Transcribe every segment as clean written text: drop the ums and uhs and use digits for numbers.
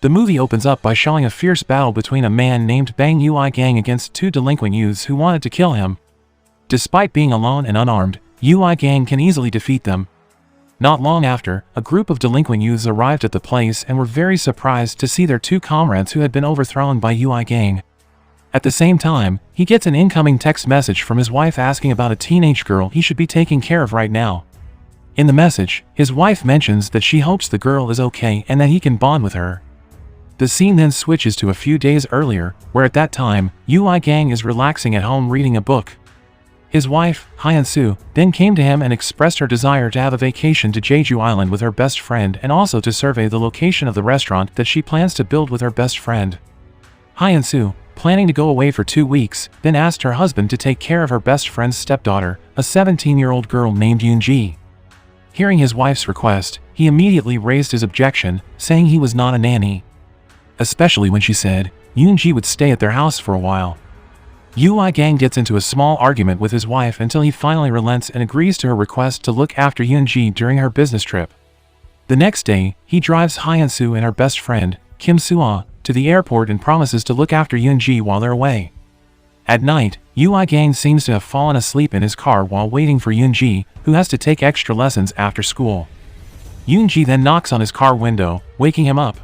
The movie opens up by showing a fierce battle between a man named Bang Ui Gang against two delinquent youths who wanted to kill him. Despite being alone and unarmed, Ui Gang can easily defeat them. Not long after, a group of delinquent youths arrived at the place and were very surprised to see their two comrades who had been overthrown by Ui Gang. At the same time, he gets an incoming text message from his wife asking about a teenage girl he should be taking care of right now. In the message, his wife mentions that she hopes the girl is okay and that he can bond with her. The scene then switches to a few days earlier, where at that time, Ui Gang is relaxing at home reading a book. His wife, Hyun-soo, then came to him and expressed her desire to have a vacation to Jeju Island with her best friend and also to survey the location of the restaurant that she plans to build with her best friend. Hyun-soo, planning to go away for 2 weeks, then asked her husband to take care of her best friend's stepdaughter, a 17-year-old girl named Yoonji. Hearing his wife's request, he immediately raised his objection, saying he was not a nanny. Especially when she said, Yoonji would stay at their house for a while. Ui Gang gets into a small argument with his wife until he finally relents and agrees to her request to look after Yoonji during her business trip. The next day, he drives Hyun-soo and her best friend, Kim Soo-ah, to the airport and promises to look after Yoonji while they're away. At night, Ui Gang seems to have fallen asleep in his car while waiting for Yoonji, who has to take extra lessons after school. Yoonji then knocks on his car window, waking him up.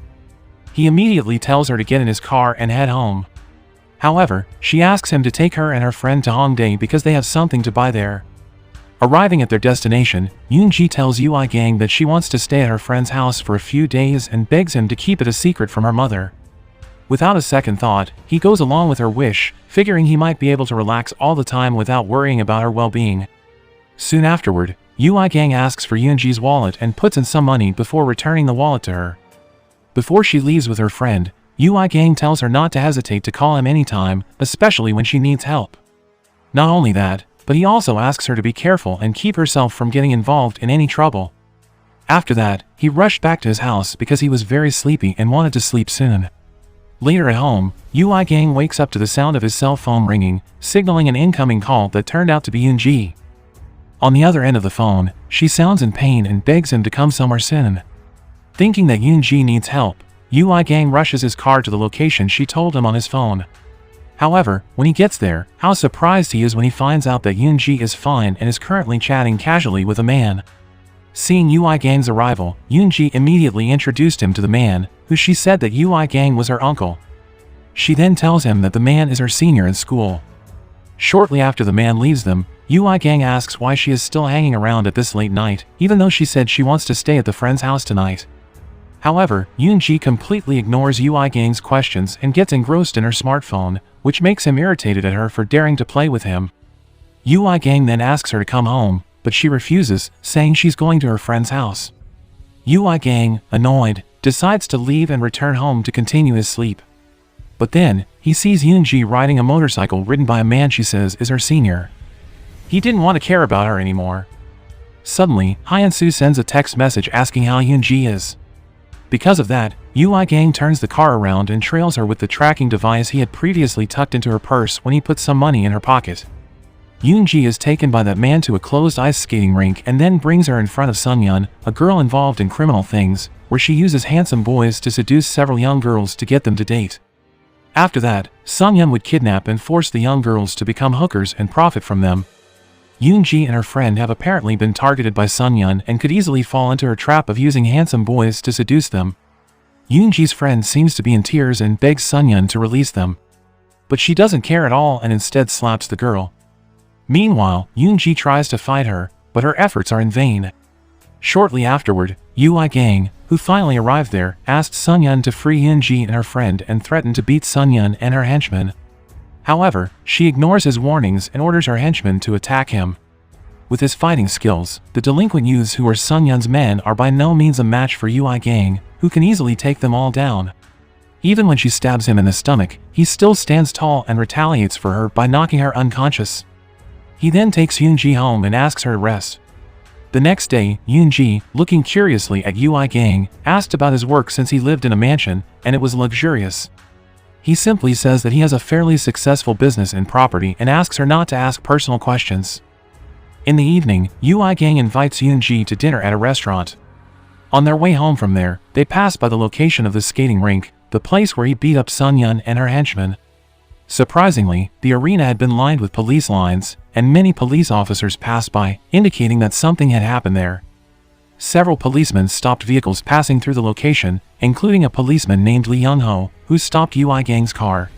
He immediately tells her to get in his car and head home. However, she asks him to take her and her friend to Hongdae because they have something to buy there. Arriving at their destination, Yoonji tells Ui Gang that she wants to stay at her friend's house for a few days and begs him to keep it a secret from her mother. Without a second thought, he goes along with her wish, figuring he might be able to relax all the time without worrying about her well-being. Soon afterward, Ui Gang asks for Yoonji's wallet and puts in some money before returning the wallet to her. Before she leaves with her friend, Ui Gang tells her not to hesitate to call him anytime, especially when she needs help. Not only that, but he also asks her to be careful and keep herself from getting involved in any trouble. After that, he rushed back to his house because he was very sleepy and wanted to sleep soon. Later at home, Ui Gang wakes up to the sound of his cell phone ringing, signaling an incoming call that turned out to be Yoonji. On the other end of the phone, she sounds in pain and begs him to come somewhere soon. Thinking that Yoonji needs help, Ui Gang rushes his car to the location she told him on his phone. However, when he gets there, how surprised he is when he finds out that Yoonji is fine and is currently chatting casually with a man. Seeing Ui Gang's arrival, Yoonji immediately introduced him to the man, who she said that Ui Gang was her uncle. She then tells him that the man is her senior in school. Shortly after the man leaves them, Ui Gang asks why she is still hanging around at this late night, even though she said she wants to stay at the friend's house tonight. However, Yoonji completely ignores Ui Gang's questions and gets engrossed in her smartphone, which makes him irritated at her for daring to play with him. Ui Gang then asks her to come home, but she refuses, saying she's going to her friend's house. Ui Gang, annoyed, decides to leave and return home to continue his sleep. But then, he sees Yoonji riding a motorcycle ridden by a man she says is her senior. He didn't want to care about her anymore. Suddenly, Hyun-soo sends a text message asking how Yoonji is. Because of that, Ui Gang turns the car around and trails her with the tracking device he had previously tucked into her purse when he put some money in her pocket. Yoonji is taken by that man to a closed ice skating rink and then brings her in front of Sunyeon, a girl involved in criminal things, where she uses handsome boys to seduce several young girls to get them to date. After that, Sunyeon would kidnap and force the young girls to become hookers and profit from them. Yoonji and her friend have apparently been targeted by Sunyeon and could easily fall into her trap of using handsome boys to seduce them. Yoonji's friend seems to be in tears and begs Sunyeon to release them. But she doesn't care at all and instead slaps the girl. Meanwhile, Yoonji tries to fight her, but her efforts are in vain. Shortly afterward, Ui Gang, who finally arrived there, asked Sunyeon to free Yoonji and her friend and threatened to beat Sunyeon and her henchmen. However, she ignores his warnings and orders her henchmen to attack him. With his fighting skills, the delinquent youths who are Sunyeon's men are by no means a match for Ui Gang, who can easily take them all down. Even when she stabs him in the stomach, he still stands tall and retaliates for her by knocking her unconscious. He then takes Yoonji home and asks her to rest. The next day, Yoonji, looking curiously at Ui Gang, asked about his work since he lived in a mansion, and it was luxurious. He simply says that he has a fairly successful business in property and asks her not to ask personal questions. In the evening, Ui Gang invites Yoonji to dinner at a restaurant. On their way home from there, they pass by the location of the skating rink, the place where he beat up Sun Yun and her henchmen. Surprisingly, the arena had been lined with police lines, and many police officers passed by, indicating that something had happened there. Several policemen stopped vehicles passing through the location, including a policeman named Lee Young-ho, who stopped Ui Gang's car.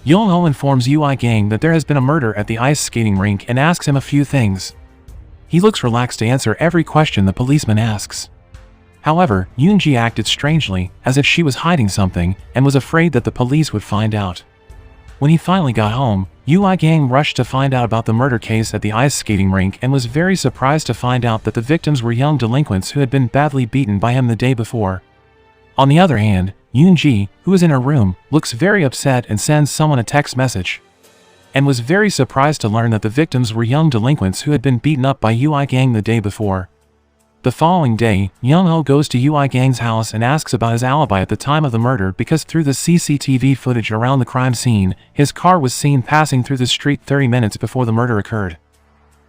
Young-ho informs Ui Gang that there has been a murder at the ice skating rink and asks him a few things. He looks relaxed to answer every question the policeman asks. However, Yoon-ji acted strangely, as if she was hiding something, and was afraid that the police would find out. When he finally got home, Ui Gang rushed to find out about the murder case at the ice skating rink and was very surprised to find out that the victims were young delinquents who had been badly beaten by him the day before. On the other hand, Yoon-ji, who is in her room, looks very upset and sends someone a text message, and was very surprised to learn that the victims were young delinquents who had been beaten up by Ui Gang the day before. The following day, Young-ho goes to Ui Gang's house and asks about his alibi at the time of the murder because through the CCTV footage around the crime scene, his car was seen passing through the street 30 minutes before the murder occurred.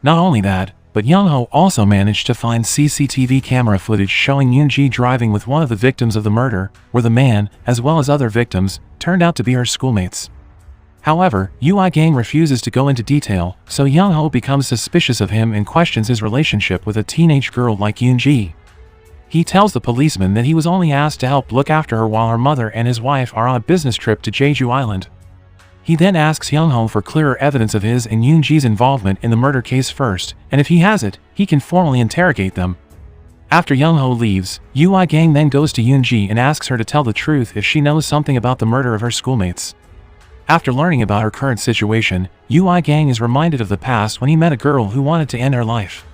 Not only that, but Young-ho also managed to find CCTV camera footage showing Yoon-ji driving with one of the victims of the murder, where the man, as well as other victims, turned out to be her schoolmates. However, Ui Gang refuses to go into detail, so Young-ho becomes suspicious of him and questions his relationship with a teenage girl like Yoon-ji. He tells the policeman that he was only asked to help look after her while her mother and his wife are on a business trip to Jeju Island. He then asks Young-ho for clearer evidence of his and Yoon-ji's involvement in the murder case first, and if he has it, he can formally interrogate them. After Young-ho leaves, Ui Gang then goes to Yoon-ji and asks her to tell the truth if she knows something about the murder of her schoolmates. After learning about her current situation, Ui Gang is reminded of the past when he met a girl who wanted to end her life.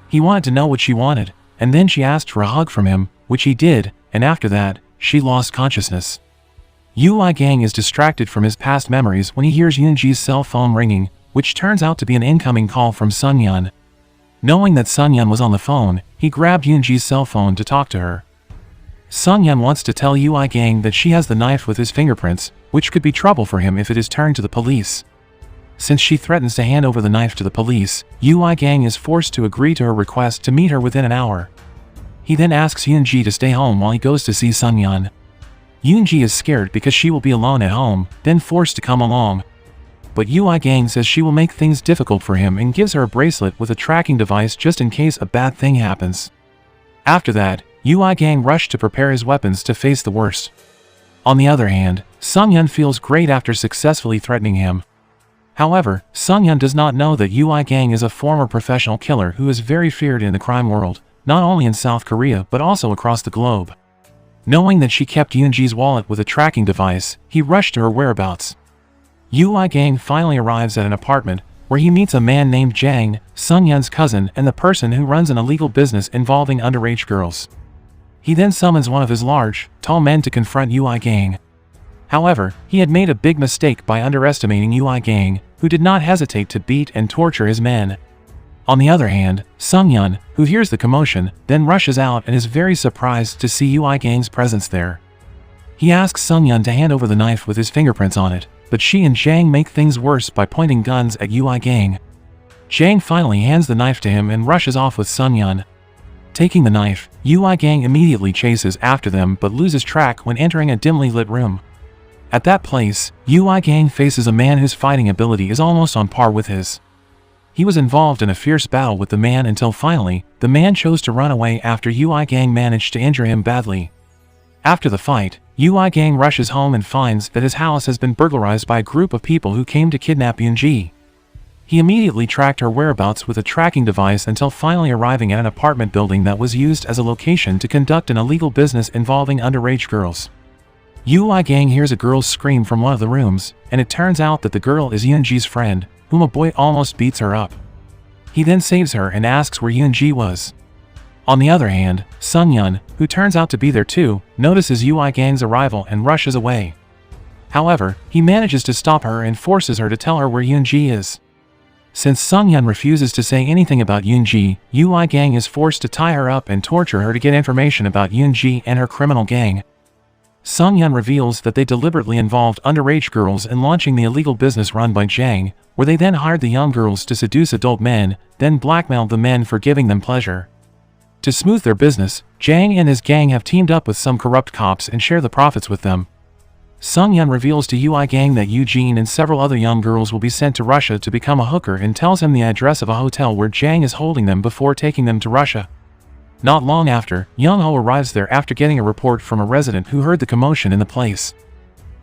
He wanted to know what she wanted, and then she asked for a hug from him, which he did, and after that, she lost consciousness. Ui Gang is distracted from his past memories when he hears Yoon-ji's cell phone ringing, which turns out to be an incoming call from Sun Yun. Knowing that Sun Yun was on the phone, he grabbed Yoon-ji's cell phone to talk to her. Sun Yun wants to tell Ui Gang that she has the knife with his fingerprints, which could be trouble for him if it is turned to the police. Since she threatens to hand over the knife to the police, Ui Gang is forced to agree to her request to meet her within an hour. He then asks Yoon-ji to stay home while he goes to see Sun Yun. Yoon-ji is scared because she will be alone at home, then forced to come along. But Ui Gang says she will make things difficult for him and gives her a bracelet with a tracking device just in case a bad thing happens. After that, Ui Gang rushed to prepare his weapons to face the worst. On the other hand, Sun Yun feels great after successfully threatening him. However, Sun Yun does not know that Ui Gang is a former professional killer who is very feared in the crime world, not only in South Korea but also across the globe. Knowing that she kept Yoon-ji's wallet with a tracking device, he rushed to her whereabouts. Ui Gang finally arrives at an apartment, where he meets a man named Jang, Sun Yun's cousin and the person who runs an illegal business involving underage girls. He then summons one of his large, tall men to confront Ui Gang. However, he had made a big mistake by underestimating Ui Gang, who did not hesitate to beat and torture his men. On the other hand, Sun Yun, who hears the commotion, then rushes out and is very surprised to see Ui Gang's presence there. He asks Sun Yun to hand over the knife with his fingerprints on it, but she and Jang make things worse by pointing guns at Ui Gang. Jang finally hands the knife to him and rushes off with Sun Yun. Taking the knife, Ui Gang immediately chases after them but loses track when entering a dimly lit room. At that place, Ui Gang faces a man whose fighting ability is almost on par with his. He was involved in a fierce battle with the man until finally, the man chose to run away after Ui Gang managed to injure him badly. After the fight, Ui Gang rushes home and finds that his house has been burglarized by a group of people who came to kidnap Yoon-ji. He immediately tracked her whereabouts with a tracking device until finally arriving at an apartment building that was used as a location to conduct an illegal business involving underage girls. Ui Gang hears a girl's scream from one of the rooms, and it turns out that the girl is Yoon-ji's friend, whom a boy almost beats her up. He then saves her and asks where Yoon-ji was. On the other hand, Sun Yun, who turns out to be there too, notices Ui Gang's arrival and rushes away. However, he manages to stop her and forces her to tell her where Yoon-ji is. Since Sun Yun refuses to say anything about Yoon-ji, Ui Gang is forced to tie her up and torture her to get information about Yoon-ji and her criminal gang. Sun Yun reveals that they deliberately involved underage girls in launching the illegal business run by Jang, where they then hired the young girls to seduce adult men, then blackmailed the men for giving them pleasure. To smooth their business, Jang and his gang have teamed up with some corrupt cops and share the profits with them. Sung Yun reveals to Ui Gang that Eugene and several other young girls will be sent to Russia to become a hooker and tells him the address of a hotel where Jang is holding them before taking them to Russia. Not long after, Young Ho arrives there after getting a report from a resident who heard the commotion in the place.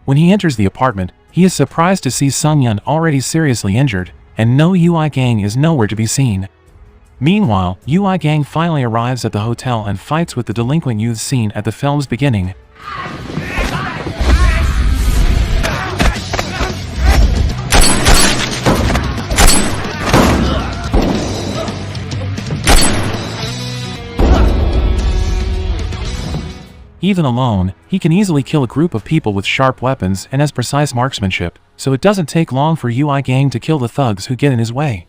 When he enters the apartment, he is surprised to see Sung Yun already seriously injured, and no Ui Gang is nowhere to be seen. Meanwhile, Ui Gang finally arrives at the hotel and fights with the delinquent youths seen at the film's beginning. Even alone, he can easily kill a group of people with sharp weapons and has precise marksmanship, so it doesn't take long for Ui Gang to kill the thugs who get in his way.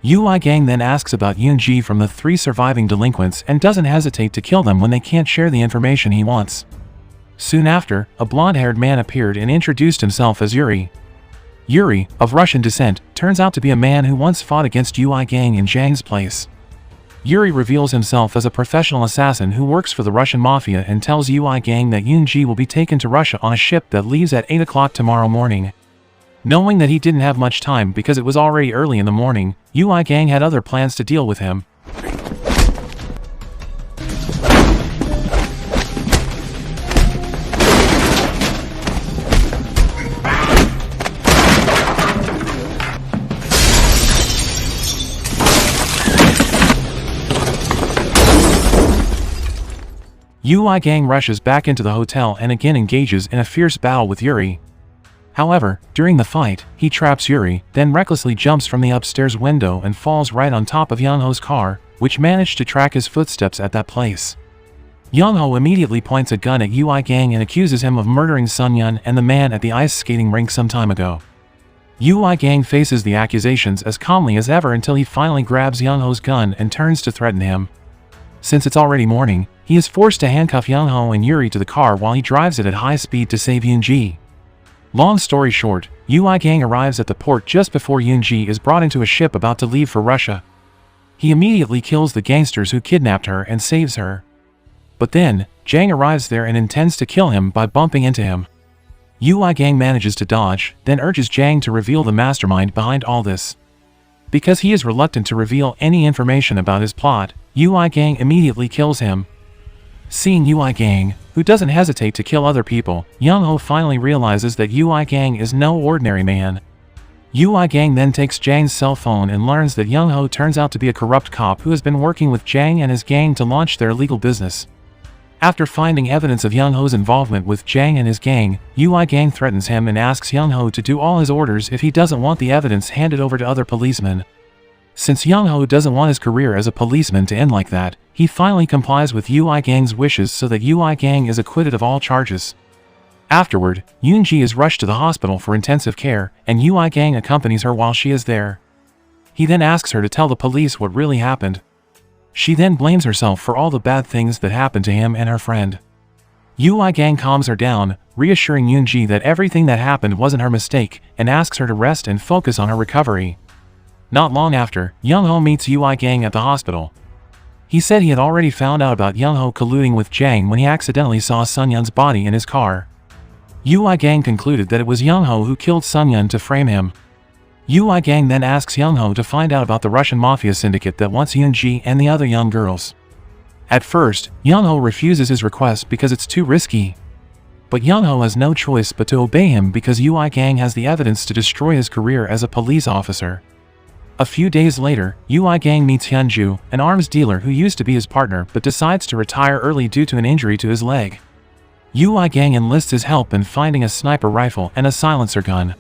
Ui Gang then asks about Yoonji from the 3 surviving delinquents and doesn't hesitate to kill them when they can't share the information he wants. Soon after, a blonde-haired man appeared and introduced himself as Yuri. Yuri, of Russian descent, turns out to be a man who once fought against Ui Gang in Jang's place. Yuri reveals himself as a professional assassin who works for the Russian mafia and tells Ui Gang that Yoonji will be taken to Russia on a ship that leaves at 8 o'clock tomorrow morning. Knowing that he didn't have much time because it was already early in the morning, Ui Gang had other plans to deal with him. Ui Gang rushes back into the hotel and again engages in a fierce battle with Yuri. However, during the fight, he traps Yuri, then recklessly jumps from the upstairs window and falls right on top of Young-ho's car, which managed to track his footsteps at that place. Young-ho immediately points a gun at Ui Gang and accuses him of murdering Sun Yun and the man at the ice skating rink some time ago. Ui Gang faces the accusations as calmly as ever until he finally grabs Young-ho's gun and turns to threaten him. Since it's already morning, he is forced to handcuff Young-ho and Yuri to the car while he drives it at high speed to save Yoonji. Long story short, Ui Gang arrives at the port just before Yoonji is brought into a ship about to leave for Russia. He immediately kills the gangsters who kidnapped her and saves her. But then, Jang arrives there and intends to kill him by bumping into him. Ui Gang manages to dodge, then urges Jang to reveal the mastermind behind all this. Because he is reluctant to reveal any information about his plot, Ui Gang immediately kills him. Seeing Ui Gang, who doesn't hesitate to kill other people, Young-ho finally realizes that Ui Gang is no ordinary man. Ui Gang then takes Jang's cell phone and learns that Young-ho turns out to be a corrupt cop who has been working with Jang and his gang to launch their illegal business. After finding evidence of Young-ho's involvement with Jang and his gang, Ui Gang threatens him and asks Young-ho to do all his orders if he doesn't want the evidence handed over to other policemen. Since Young-ho doesn't want his career as a policeman to end like that, he finally complies with Ui Gang's wishes so that Ui Gang is acquitted of all charges. Afterward, Yoonji is rushed to the hospital for intensive care, and Ui Gang accompanies her while she is there. He then asks her to tell the police what really happened. She then blames herself for all the bad things that happened to him and her friend. Ui Gang calms her down, reassuring Yoonji that everything that happened wasn't her mistake, and asks her to rest and focus on her recovery. Not long after, Young-ho meets Ui Gang at the hospital. He said he had already found out about Young-ho colluding with Jang when he accidentally saw Sun Yun's body in his car. Ui Gang concluded that it was Young-ho who killed Sun Yun to frame him. Ui Gang then asks Young-ho to find out about the Russian mafia syndicate that wants Yoonji and the other young girls. At first, Young-ho refuses his request because it's too risky. But Young-ho has no choice but to obey him because Ui Gang has the evidence to destroy his career as a police officer. A few days later, Ui Gang meets Hyunju, an arms dealer who used to be his partner but decides to retire early due to an injury to his leg. Ui Gang enlists his help in finding a sniper rifle and a silencer gun.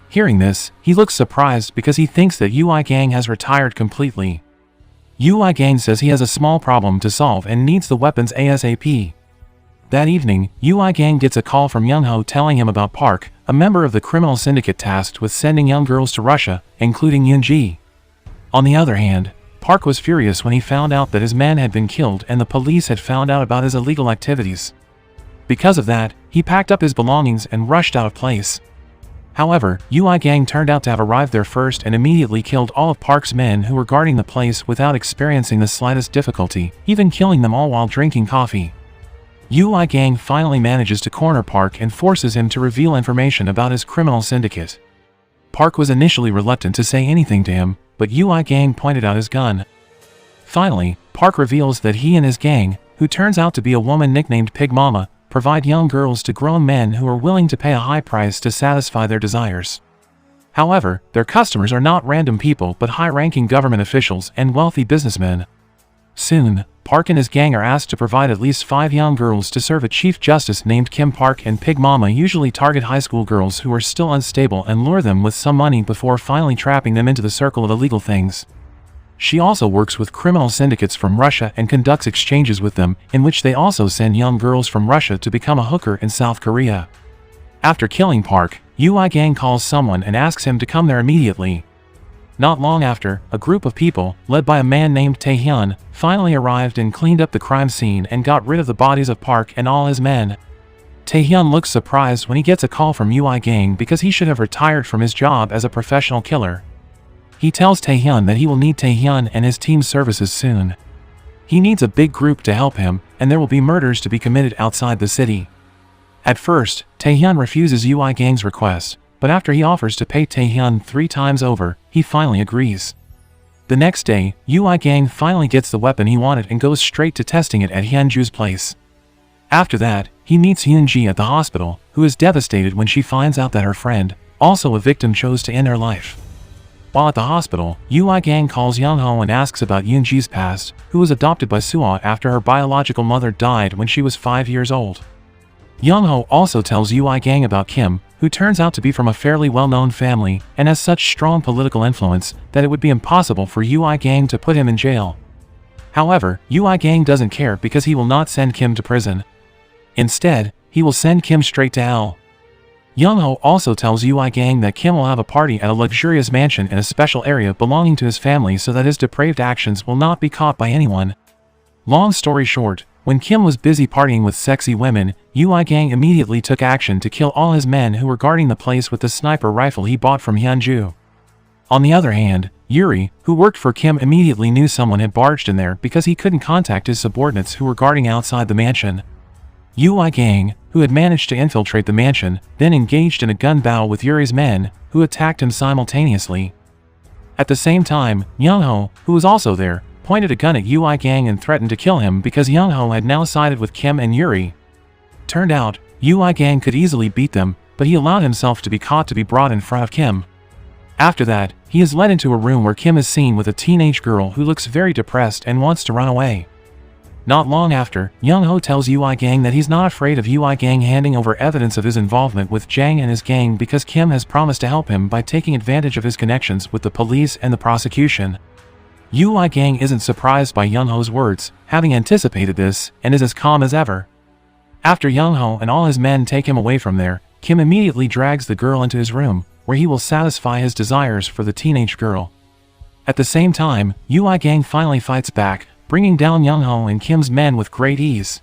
Hearing this, he looks surprised because he thinks that Ui Gang has retired completely. Ui Gang says he has a small problem to solve and needs the weapons ASAP. That evening, Ui Gang gets a call from Young-ho telling him about Park, a member of the criminal syndicate tasked with sending young girls to Russia, including Yoon-ji. On the other hand, Park was furious when he found out that his man had been killed and the police had found out about his illegal activities. Because of that, he packed up his belongings and rushed out of place. However, Ui Gang turned out to have arrived there first and immediately killed all of Park's men who were guarding the place without experiencing the slightest difficulty, even killing them all while drinking coffee. Ui Gang finally manages to corner Park and forces him to reveal information about his criminal syndicate. Park was initially reluctant to say anything to him, but Ui Gang pointed out his gun. Finally, Park reveals that he and his gang, who turns out to be a woman nicknamed Pig Mama, provide young girls to grown men who are willing to pay a high price to satisfy their desires. However, their customers are not random people but high-ranking government officials and wealthy businessmen. Soon, Park and his gang are asked to provide at least 5 young girls to serve a chief justice named Kim. Park and Pig Mama usually target high school girls who are still unstable and lure them with some money before finally trapping them into the circle of illegal things. She also works with criminal syndicates from Russia and conducts exchanges with them, in which they also send young girls from Russia to become a hooker in South Korea. After killing Park, Ui Gang calls someone and asks him to come there immediately. Not long after, a group of people, led by a man named Taehyun, finally arrived and cleaned up the crime scene and got rid of the bodies of Park and all his men. Taehyun looks surprised when he gets a call from Ui Gang because he should have retired from his job as a professional killer. He tells Taehyun that he will need Taehyun and his team's services soon. He needs a big group to help him, and there will be murders to be committed outside the city. At first, Taehyun refuses Ui Gang's request, but after he offers to pay Taehyun 3 times over, he finally agrees. The next day, Ui Gang finally gets the weapon he wanted and goes straight to testing it at Hyunju's place. After that, he meets Yoon-ji at the hospital, who is devastated when she finds out that her friend, also a victim, chose to end her life. While at the hospital, Ui Gang calls Young-ho and asks about Yoon-ji's past, who was adopted by Suo after her biological mother died when she was 5 years old. Young-ho also tells Ui Gang about Kim, who turns out to be from a fairly well-known family and has such strong political influence that it would be impossible for Ui Gang to put him in jail. However, Ui Gang doesn't care because he will not send Kim to prison. Instead, he will send Kim straight to hell. Young-ho also tells Ui Gang that Kim will have a party at a luxurious mansion in a special area belonging to his family so that his depraved actions will not be caught by anyone. Long story short, when Kim was busy partying with sexy women, Ui Gang immediately took action to kill all his men who were guarding the place with the sniper rifle he bought from Hyunju. On the other hand, Yuri, who worked for Kim, immediately knew someone had barged in there because he couldn't contact his subordinates who were guarding outside the mansion. Ui Gang, who had managed to infiltrate the mansion, then engaged in a gun battle with Yuri's men, who attacked him simultaneously. At the same time, Young-ho, who was also there, pointed a gun at Ui Gang and threatened to kill him because Young-ho had now sided with Kim and Yuri. Turned out, Ui Gang could easily beat them, but he allowed himself to be caught to be brought in front of Kim. After that, he is led into a room where Kim is seen with a teenage girl who looks very depressed and wants to run away. Not long after, Young-ho tells Ui Gang that he's not afraid of Ui Gang handing over evidence of his involvement with Jang and his gang because Kim has promised to help him by taking advantage of his connections with the police and the prosecution. Ui Gang isn't surprised by Young-ho's words, having anticipated this, and is as calm as ever. After Young-ho and all his men take him away from there, Kim immediately drags the girl into his room, where he will satisfy his desires for the teenage girl. At the same time, Ui Gang finally fights back, bringing down Young-ho and Kim's men with great ease.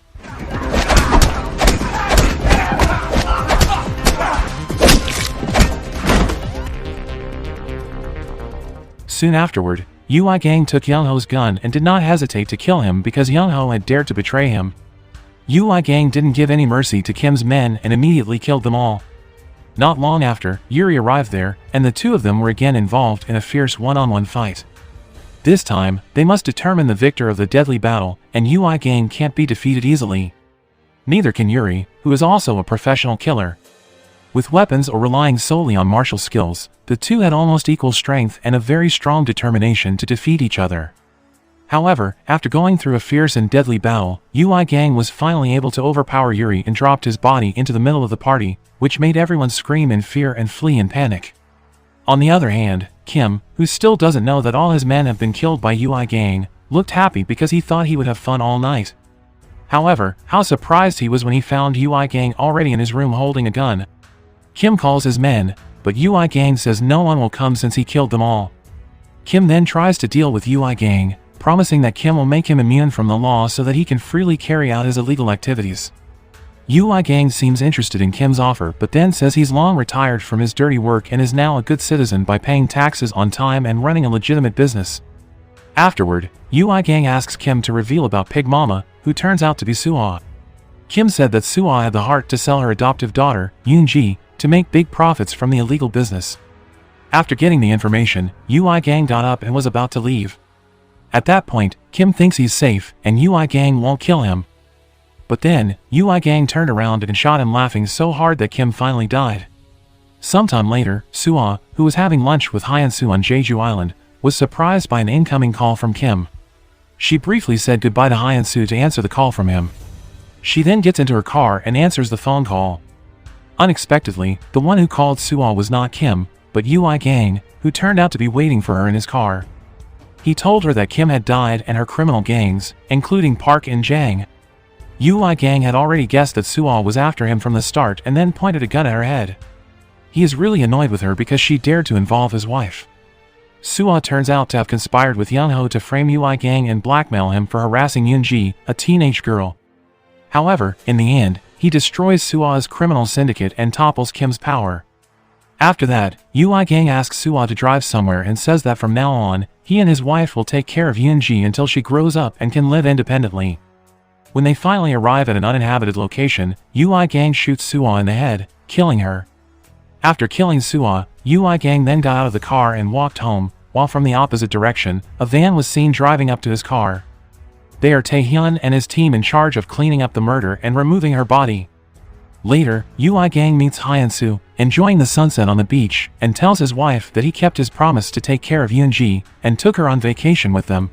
Soon afterward, Ui Gang took Young-ho's gun and did not hesitate to kill him because Young-ho had dared to betray him. Ui Gang didn't give any mercy to Kim's men and immediately killed them all. Not long after, Yuri arrived there, and the two of them were again involved in a fierce one-on-one fight. This time, they must determine the victor of the deadly battle, and Ui Gang can't be defeated easily. Neither can Yuri, who is also a professional killer. With weapons or relying solely on martial skills, the two had almost equal strength and a very strong determination to defeat each other. However, after going through a fierce and deadly battle, Ui Gang was finally able to overpower Yuri and dropped his body into the middle of the party, which made everyone scream in fear and flee in panic. On the other hand, Kim, who still doesn't know that all his men have been killed by Ui Gang, looked happy because he thought he would have fun all night. However, how surprised he was when he found Ui Gang already in his room holding a gun. Kim calls his men, but Ui Gang says no one will come since he killed them all. Kim then tries to deal with Ui Gang, promising that Kim will make him immune from the law so that he can freely carry out his illegal activities. Ui Gang seems interested in Kim's offer but then says he's long retired from his dirty work and is now a good citizen by paying taxes on time and running a legitimate business. Afterward, Ui Gang asks Kim to reveal about Pig Mama, who turns out to be Suha. Kim said that Suha had the heart to sell her adoptive daughter, Yoon-ji, to make big profits from the illegal business. After getting the information, Ui Gang got up and was about to leave. At that point, Kim thinks he's safe and Ui Gang won't kill him. But then, Ui Gang turned around and shot him, laughing so hard that Kim finally died. Sometime later, Suha, who was having lunch with Hyun-soo on Jeju Island, was surprised by an incoming call from Kim. She briefly said goodbye to Hyun-soo to answer the call from him. She then gets into her car and answers the phone call. Unexpectedly, the one who called Suha was not Kim, but Ui Gang, who turned out to be waiting for her in his car. He told her that Kim had died and her criminal gangs, including Park and Jang. Ui Gang had already guessed that Suha was after him from the start and then pointed a gun at her head. He is really annoyed with her because she dared to involve his wife. Suha turns out to have conspired with Young-ho to frame Ui Gang and blackmail him for harassing Yoon-ji, a teenage girl. However, in the end, he destroys Suha's criminal syndicate and topples Kim's power. After that, Ui Gang asks Suha to drive somewhere and says that from now on, he and his wife will take care of Yoon-ji until she grows up and can live independently. When they finally arrive at an uninhabited location, Ui Gang shoots Suha in the head, killing her. After killing Suha, Ui Gang then got out of the car and walked home, while from the opposite direction, a van was seen driving up to his car. They are Taehyun and his team in charge of cleaning up the murder and removing her body. Later, Ui Gang meets Hyun-soo, enjoying the sunset on the beach, and tells his wife that he kept his promise to take care of Yoon-ji, and took her on vacation with them.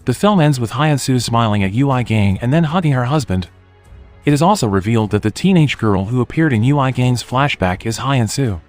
The film ends with Hyun-soo smiling at Ui Gang and then hugging her husband. It is also revealed that the teenage girl who appeared in Ui Gang's flashback is Hyun-soo.